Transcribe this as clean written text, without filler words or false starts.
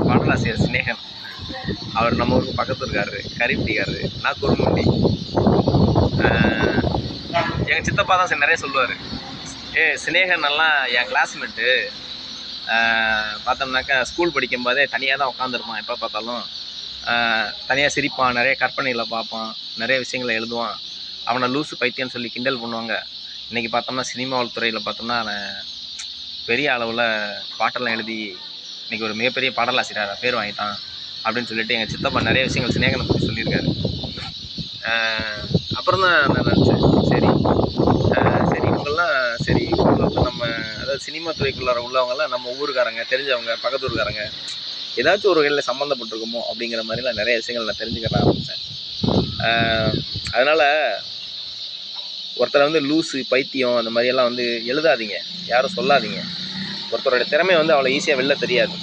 பாடலாசிரியர் சினேகன். அவர் நம்ம ஊருக்கு பக்கத்து இருக்காரு, கரிப்பட்டிக்காரரு. நான் குறுமுண்டி. எங்கள் சித்தப்பா தான் நிறைய சொல்லுவார். சினேகன் எல்லாம் என் கிளாஸ்மேட்டு. பார்த்தோம்னாக்கா ஸ்கூல் படிக்கும்போதே தனியாக தான் உட்காந்துருப்பான். எப்போ பார்த்தாலும் தனியாக சிரிப்பான், நிறைய கற்பனைகளை பார்ப்பான், நிறைய விஷயங்களை எழுதுவான். அவனை லூசு பைத்தியன்னு சொல்லி கிண்டல் பண்ணுவாங்க. இன்றைக்கி பார்த்தோம்னா சினிமாவல் துறையில் பார்த்தோம்னா பெரிய அளவில் பாட்டெல்லாம் எழுதி இன்றைக்கி ஒரு மிகப்பெரிய பாடலாசிரியராக பேர் வாங்கிட்டான் அப்படின்னு சொல்லிட்டு எங்கள் சித்தப்பா நிறைய விஷயங்கள் சினேகனை பற்றி சொல்லியிருக்காரு. அப்புறம் தான் நான் நினச்சேன், சரி இவங்கெல்லாம் சரி இவங்களை வந்து நம்ம அதாவது சினிமா துறைக்குள்ளார உள்ளவங்கெல்லாம் நம்ம ஊருக்காரங்க, தெரிஞ்சவங்க, பக்கத்து ஊருக்காரங்க, ஏதாச்சும் ஒரு வகையில் சம்மந்தப்பட்டிருக்குமோ அப்படிங்கிற மாதிரிலாம் நிறைய விஷயங்கள் நான் தெரிஞ்சுக்க ஆரம்பித்தேன். அதனால் ஒருத்தரை வந்து லூஸு பைத்தியம் அந்த மாதிரியெல்லாம் வந்து எழுதாதீங்க, யாரும் சொல்லாதீங்க. ஒருத்தரோட திறமை வந்து அவ்வளோ ஈஸியாக வெளில தெரியாது.